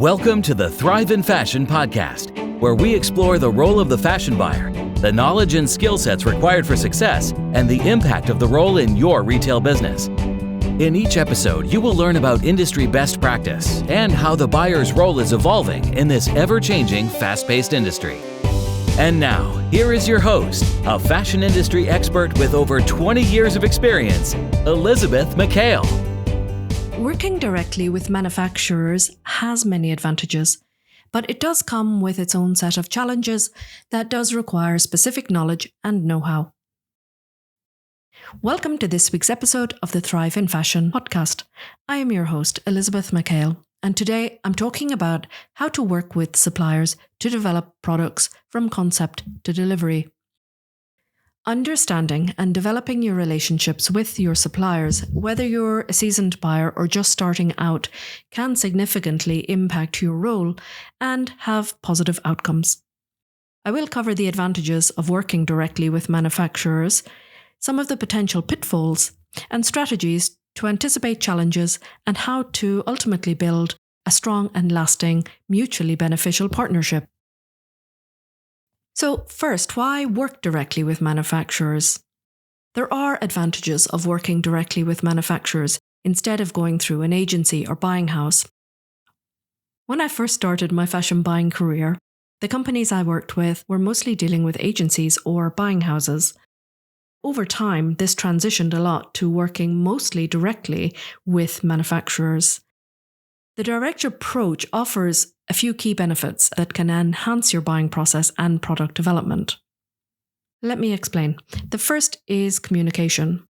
Welcome to the Thrive in Fashion podcast, where we explore the role of the fashion buyer, the knowledge and skill sets required for success, and the impact of the role in your retail business. In each episode, you will learn about industry best practice and how the buyer's role is evolving in this ever-changing, fast-paced industry. And now, here is your host, a fashion industry expert with over 20 years of experience, Elisabeth McHale. Working directly with manufacturers has many advantages, but it does come with its own set of challenges that does require specific knowledge and know-how. Welcome to this week's episode of the Thrive in Fashion podcast. I am your host, Elisabeth McHale, and today I'm talking about how to work with suppliers to develop products from concept to delivery. Understanding and developing your relationships with your suppliers, whether you're a seasoned buyer or just starting out, can significantly impact your role and have positive outcomes. I will cover the advantages of working directly with manufacturers, some of the potential pitfalls, and strategies to anticipate challenges and how to ultimately build a strong and lasting, mutually beneficial partnership. So first, why work directly with manufacturers? There are advantages of working directly with manufacturers instead of going through an agency or buying house. When I first started my fashion buying career, the companies I worked with were mostly dealing with agencies or buying houses. Over time, this transitioned a lot to working mostly directly with manufacturers. The direct approach offers a few key benefits that can enhance your buying process and product development. Let me explain. The first is communication.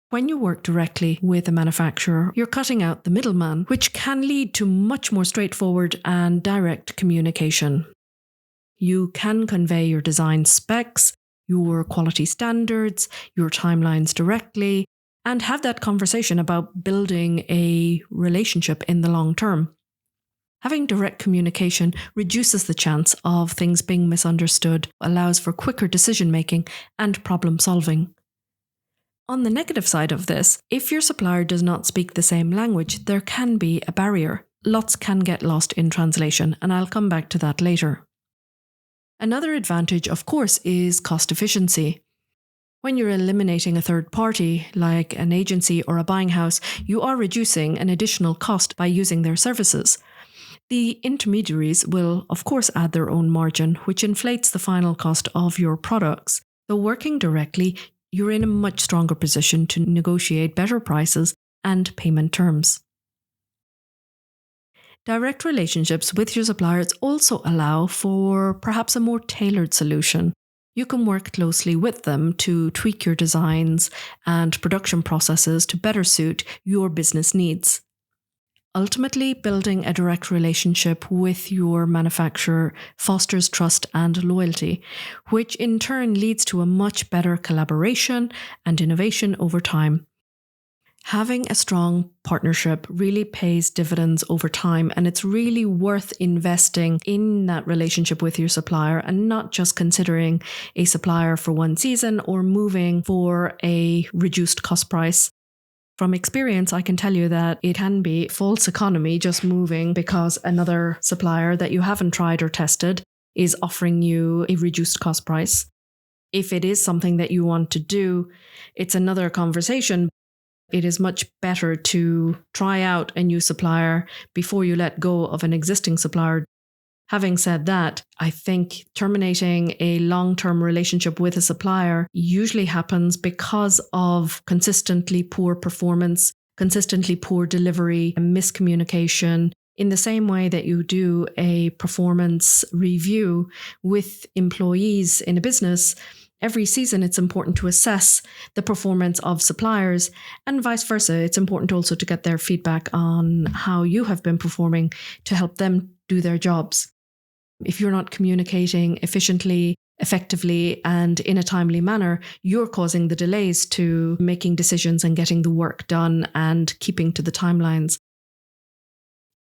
When you work directly with a manufacturer, you're cutting out the middleman, which can lead to much more straightforward and direct communication. You can convey your design specs, your quality standards, your timelines directly, and have that conversation about building a relationship in the long term. Having direct communication reduces the chance of things being misunderstood, allows for quicker decision-making and problem-solving. On the negative side of this, if your supplier does not speak the same language, there can be a barrier. Lots can get lost in translation, and I'll come back to that later. Another advantage, of course, is cost efficiency. When you're eliminating a third party, like an agency or a buying house, you are reducing an additional cost by using their services. The intermediaries will, of course, add their own margin, which inflates the final cost of your products. Though working directly, you're in a much stronger position to negotiate better prices and payment terms. Direct relationships with your suppliers also allow for perhaps a more tailored solution. You can work closely with them to tweak your designs and production processes to better suit your business needs. Ultimately, building a direct relationship with your manufacturer fosters trust and loyalty, which in turn leads to a much better collaboration and innovation over time. Having a strong partnership really pays dividends over time, and it's really worth investing in that relationship with your supplier and not just considering a supplier for one season or moving for a reduced cost price. From experience, I can tell you that it can be false economy just moving because another supplier that you haven't tried or tested is offering you a reduced cost price. If it is something that you want to do, it's another conversation. It is much better to try out a new supplier before you let go of an existing supplier. Having said that, I think terminating a long-term relationship with a supplier usually happens because of consistently poor performance, consistently poor delivery, and miscommunication. In the same way that you do a performance review with employees in a business, every season it's important to assess the performance of suppliers, and vice versa. It's important also to get their feedback on how you have been performing to help them do their jobs. If you're not communicating efficiently, effectively, and in a timely manner, you're causing the delays to making decisions and getting the work done and keeping to the timelines.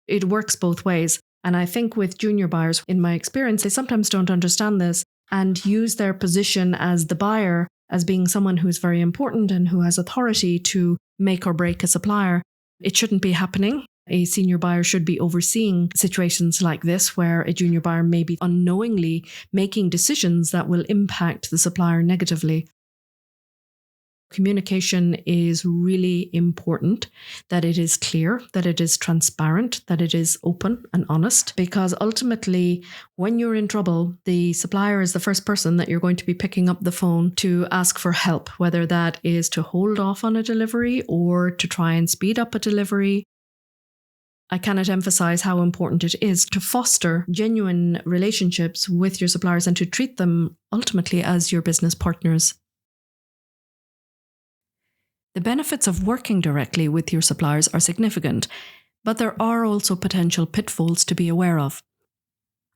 It works both ways. And I think with junior buyers, in my experience, they sometimes don't understand this and use their position as the buyer as being someone who is very important and who has authority to make or break a supplier. It shouldn't be happening. A senior buyer should be overseeing situations like this where a junior buyer may be unknowingly making decisions that will impact the supplier negatively. Communication is really important, that it is clear, that it is transparent, that it is open and honest, because ultimately, when you're in trouble, the supplier is the first person that you're going to be picking up the phone to ask for help, whether that is to hold off on a delivery or to try and speed up a delivery. I cannot emphasize how important it is to foster genuine relationships with your suppliers and to treat them ultimately as your business partners. The benefits of working directly with your suppliers are significant, but there are also potential pitfalls to be aware of.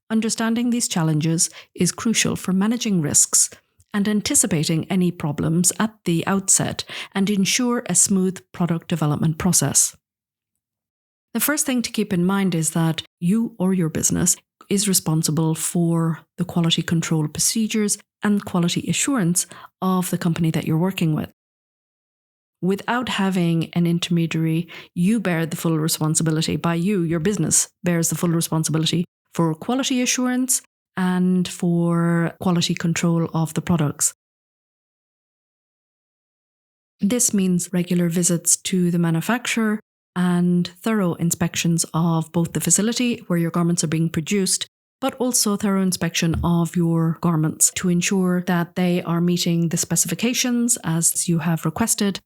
Understanding these challenges is crucial for managing risks and anticipating any problems at the outset and ensure a smooth product development process. The first thing to keep in mind is that you or your business is responsible for the quality control procedures and quality assurance of the company that you're working with. Without having an intermediary, you bear the full responsibility. By you, your business bears the full responsibility for quality assurance and for quality control of the products. This means regular visits to the manufacturer and thorough inspections of both the facility where your garments are being produced, but also thorough inspection of your garments to ensure that they are meeting the specifications as you have requested.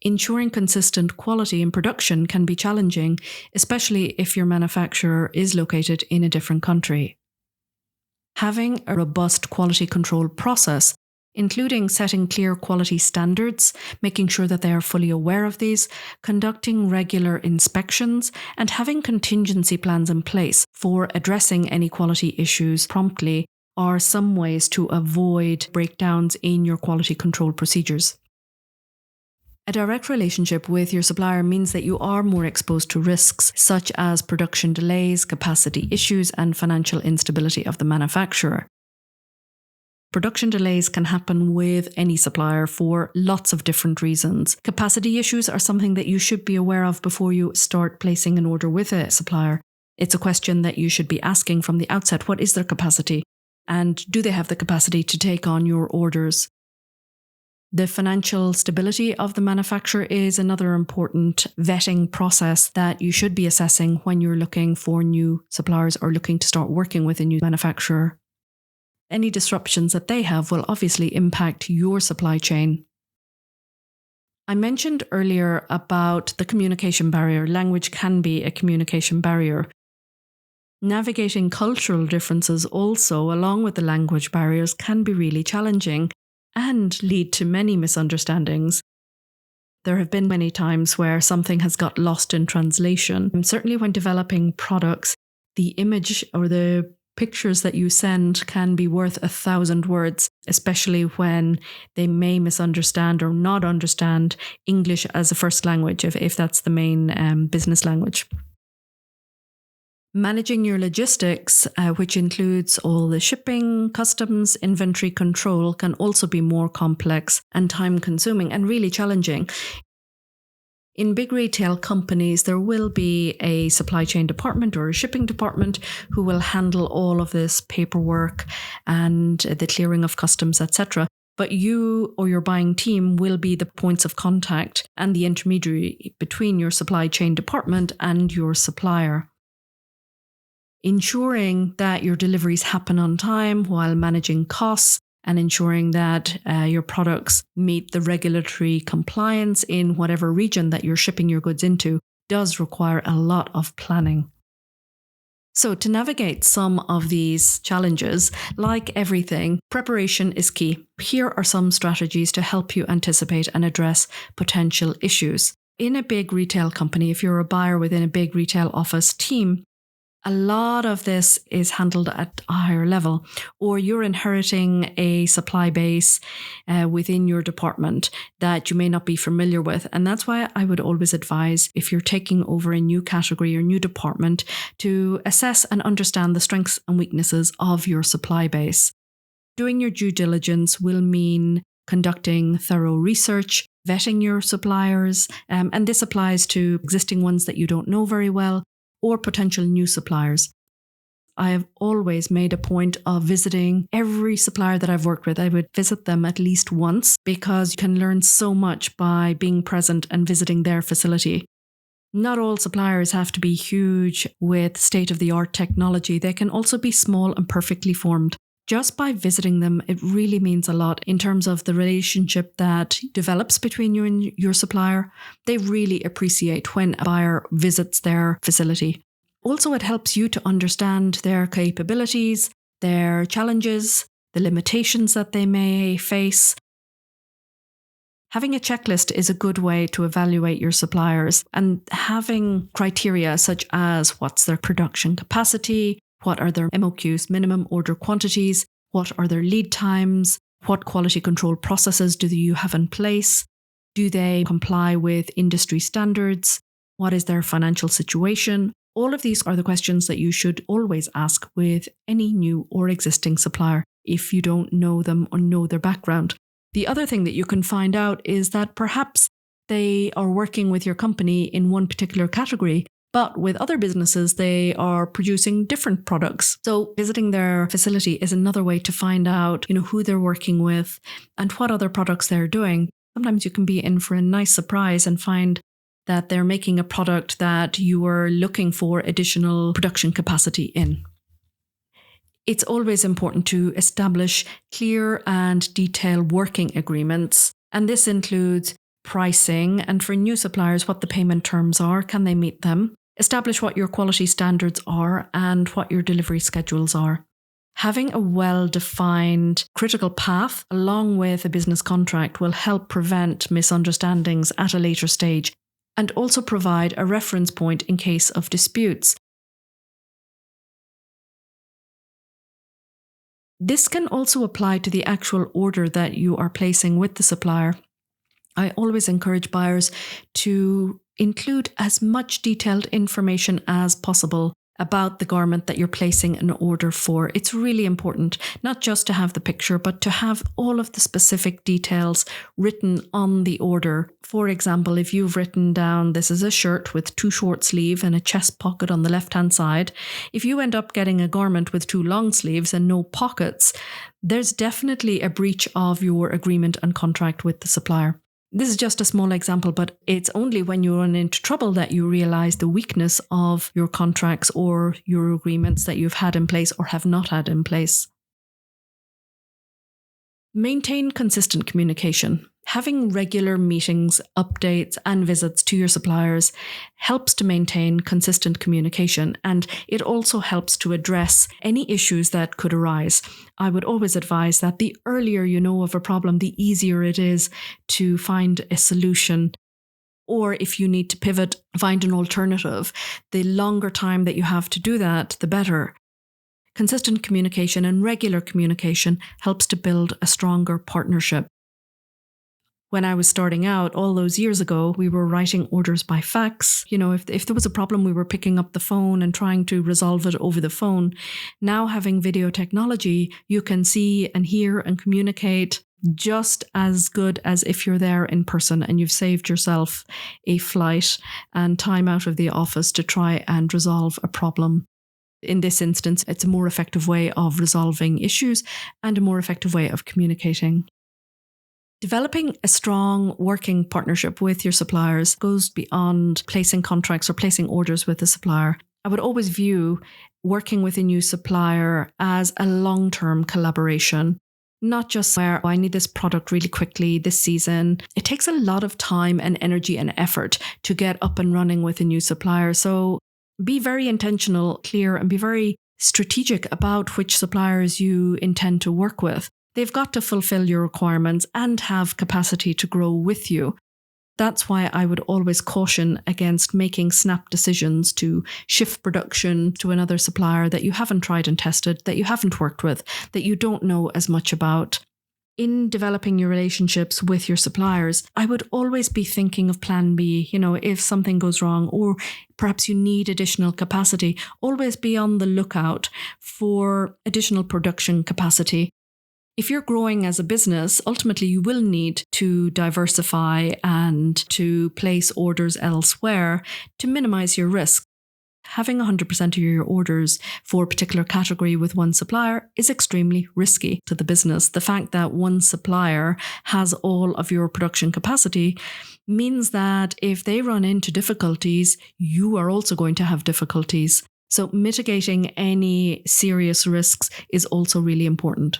Ensuring consistent quality in production can be challenging, especially if your manufacturer is located in a different country. Having a robust quality control process, including setting clear quality standards, making sure that they are fully aware of these, conducting regular inspections, and having contingency plans in place for addressing any quality issues promptly are some ways to avoid breakdowns in your quality control procedures. A direct relationship with your supplier means that you are more exposed to risks such as production delays, capacity issues, and financial instability of the manufacturer. Production delays can happen with any supplier for lots of different reasons. Capacity issues are something that you should be aware of before you start placing an order with a supplier. It's a question that you should be asking from the outset. What is their capacity? And do they have the capacity to take on your orders? The financial stability of the manufacturer is another important vetting process that you should be assessing when you're looking for new suppliers or looking to start working with a new manufacturer. Any disruptions that they have will obviously impact your supply chain. I mentioned earlier about the communication barrier. Language can be a communication barrier. Navigating cultural differences also, along with the language barriers, can be really challenging and lead to many misunderstandings. There have been many times where something has got lost in translation. And certainly when developing products, the image or the pictures that you send can be worth 1,000 words, especially when they may misunderstand or not understand English as a first language, if that's the main business language. Managing your logistics, which includes all the shipping, customs, inventory control, can also be more complex and time-consuming and really challenging. In big retail companies, there will be a supply chain department or a shipping department who will handle all of this paperwork and the clearing of customs, etc. But you or your buying team will be the points of contact and the intermediary between your supply chain department and your supplier. Ensuring that your deliveries happen on time while managing costs and ensuring that your products meet the regulatory compliance in whatever region that you're shipping your goods into does require a lot of planning. So to navigate some of these challenges, like everything, preparation is key. Here are some strategies to help you anticipate and address potential issues. In a big retail company, if you're a buyer within a big retail office team, a lot of this is handled at a higher level, or you're inheriting a supply base within your department that you may not be familiar with. And that's why I would always advise, if you're taking over a new category or new department, to assess and understand the strengths and weaknesses of your supply base. Doing your due diligence will mean conducting thorough research, vetting your suppliers, and this applies to existing ones that you don't know very well or potential new suppliers. I have always made a point of visiting every supplier that I've worked with. I would visit them at least once because you can learn so much by being present and visiting their facility. Not all suppliers have to be huge with state-of-the-art technology. They can also be small and perfectly formed. Just by visiting them, it really means a lot in terms of the relationship that develops between you and your supplier. They really appreciate when a buyer visits their facility. Also, it helps you to understand their capabilities, their challenges, the limitations that they may face. Having a checklist is a good way to evaluate your suppliers, and having criteria such as what's their production capacity, what are their MOQs, minimum order quantities, what are their lead times, what quality control processes do you have in place, do they comply with industry standards, what is their financial situation. All of these are the questions that you should always ask with any new or existing supplier if you don't know them or know their background. The other thing that you can find out is that perhaps they are working with your company in one particular category, but with other businesses, they are producing different products. So visiting their facility is another way to find out, who they're working with and what other products they're doing. Sometimes you can be in for a nice surprise and find that they're making a product that you are looking for additional production capacity in. It's always important to establish clear and detailed working agreements, and this includes pricing and for new suppliers what the payment terms are, can they meet them? Establish what your quality standards are and what your delivery schedules are. Having a well-defined critical path along with a business contract will help prevent misunderstandings at a later stage and also provide a reference point in case of disputes. This can also apply to the actual order that you are placing with the supplier. I always encourage buyers to include as much detailed information as possible about the garment that you're placing an order for. It's really important not just to have the picture, but to have all of the specific details written on the order. For example, if you've written down this is a shirt with 2 short sleeves and a chest pocket on the left-hand side, if you end up getting a garment with 2 long sleeves and no pockets, there's definitely a breach of your agreement and contract with the supplier. This is just a small example, but it's only when you run into trouble that you realize the weakness of your contracts or your agreements that you've had in place or have not had in place. Maintain consistent communication. Having regular meetings, updates, and visits to your suppliers helps to maintain consistent communication, and it also helps to address any issues that could arise. I would always advise that the earlier you know of a problem, the easier it is to find a solution. Or if you need to pivot, find an alternative. The longer time that you have to do that, the better. Consistent communication and regular communication helps to build a stronger partnership. When I was starting out all those years ago, we were writing orders by fax. If there was a problem, we were picking up the phone and trying to resolve it over the phone. Now having video technology, you can see and hear and communicate just as good as if you're there in person, and you've saved yourself a flight and time out of the office to try and resolve a problem. In this instance, it's a more effective way of resolving issues and a more effective way of communicating. Developing a strong working partnership with your suppliers goes beyond placing contracts or placing orders with a supplier. I would always view working with a new supplier as a long-term collaboration, not just where I need this product really quickly this season. It takes a lot of time and energy and effort to get up and running with a new supplier. So be very intentional, clear, and be very strategic about which suppliers you intend to work with. They've got to fulfill your requirements and have capacity to grow with you. That's why I would always caution against making snap decisions to shift production to another supplier that you haven't tried and tested, that you haven't worked with, that you don't know as much about. In developing your relationships with your suppliers, I would always be thinking of plan B. If something goes wrong or perhaps you need additional capacity, always be on the lookout for additional production capacity. If you're growing as a business, ultimately you will need to diversify and to place orders elsewhere to minimize your risk. Having 100% of your orders for a particular category with one supplier is extremely risky to the business. The fact that one supplier has all of your production capacity means that if they run into difficulties, you are also going to have difficulties. So mitigating any serious risks is also really important.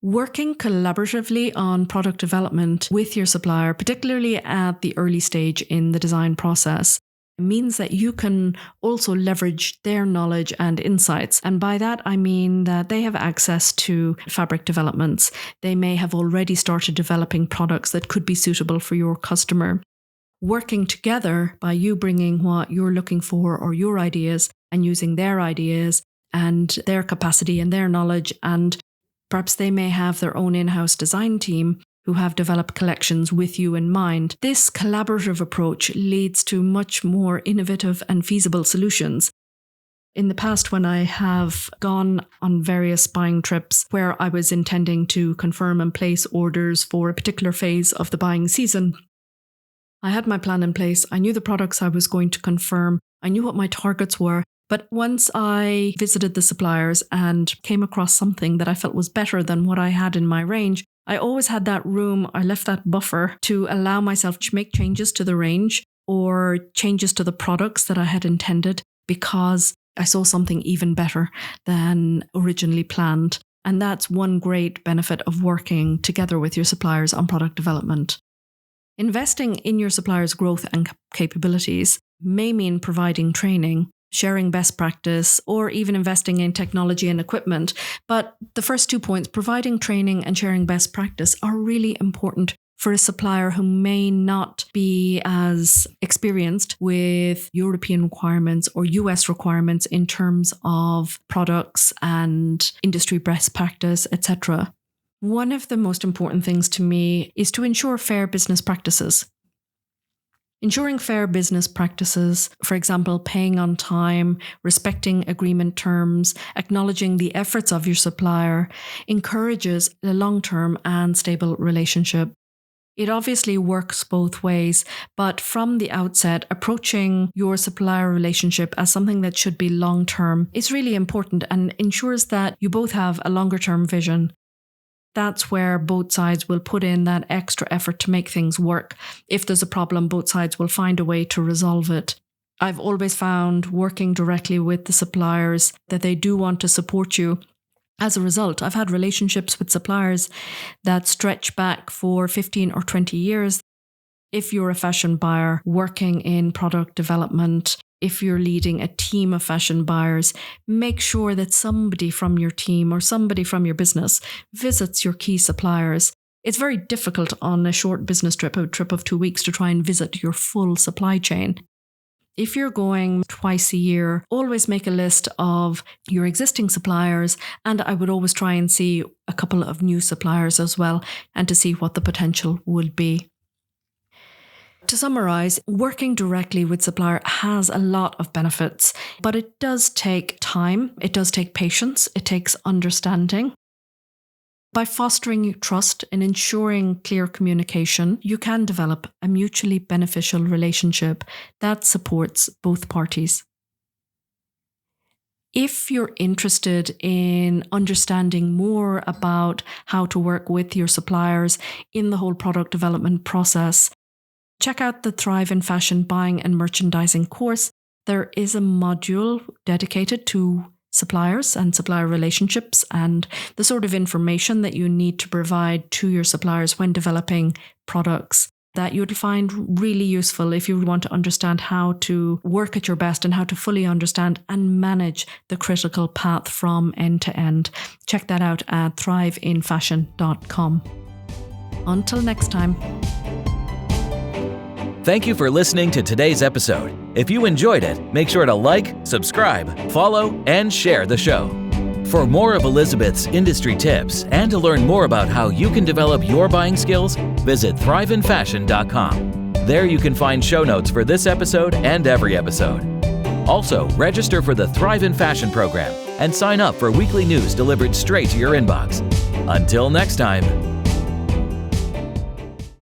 Working collaboratively on product development with your supplier, particularly at the early stage in the design process, means that you can also leverage their knowledge and insights. And by that, I mean that they have access to fabric developments. They may have already started developing products that could be suitable for your customer. Working together by you bringing what you're looking for or your ideas and using their ideas and their capacity and their knowledge, and perhaps they may have their own in-house design team who have developed collections with you in mind. This collaborative approach leads to much more innovative and feasible solutions. In the past, when I have gone on various buying trips where I was intending to confirm and place orders for a particular phase of the buying season, I had my plan in place. I knew the products I was going to confirm. I knew what my targets were. But once I visited the suppliers and came across something that I felt was better than what I had in my range, I always had that room, I left that buffer to allow myself to make changes to the range or changes to the products that I had intended because I saw something even better than originally planned. And that's one great benefit of working together with your suppliers on product development. Investing in your suppliers' growth and capabilities may mean providing training, sharing best practice, or even investing in technology and equipment. But the first 2 points, providing training and sharing best practice, are really important for a supplier who may not be as experienced with European requirements or US requirements in terms of products and industry best practice, etc. One of the most important things to me is to ensure fair business practices. Ensuring fair business practices, for example, paying on time, respecting agreement terms, acknowledging the efforts of your supplier, encourages a long-term and stable relationship. It obviously works both ways, but from the outset, approaching your supplier relationship as something that should be long-term is really important and ensures that you both have a longer-term vision. That's where both sides will put in that extra effort to make things work. If there's a problem, both sides will find a way to resolve it. I've always found working directly with the suppliers that they do want to support you. As a result, I've had relationships with suppliers that stretch back for 15 or 20 years. If you're a fashion buyer working in product development, if you're leading a team of fashion buyers, make sure that somebody from your team or somebody from your business visits your key suppliers. It's very difficult on a short business trip, a trip of 2 weeks, to try and visit your full supply chain. If you're going twice a year, always make a list of your existing suppliers, and I would always try and see a couple of new suppliers as well, and to see what the potential would be. To summarize, working directly with supplier has a lot of benefits, but it does take time, it does take patience, it takes understanding. By fostering trust and ensuring clear communication, you can develop a mutually beneficial relationship that supports both parties. If you're interested in understanding more about how to work with your suppliers in the whole product development process, check out the Thrive in Fashion Buying and Merchandising course. There is a module dedicated to suppliers and supplier relationships and the sort of information that you need to provide to your suppliers when developing products that you'll find really useful if you want to understand how to work at your best and how to fully understand and manage the critical path from end to end. Check that out at thriveinfashion.com. Until next time. Thank you for listening to today's episode. If you enjoyed it, make sure to like, subscribe, follow, and share the show. For more of Elisabeth's industry tips and to learn more about how you can develop your buying skills, visit thriveinfashion.com. There you can find show notes for this episode and every episode. Also, register for the Thrive in Fashion program and sign up for weekly news delivered straight to your inbox. Until next time,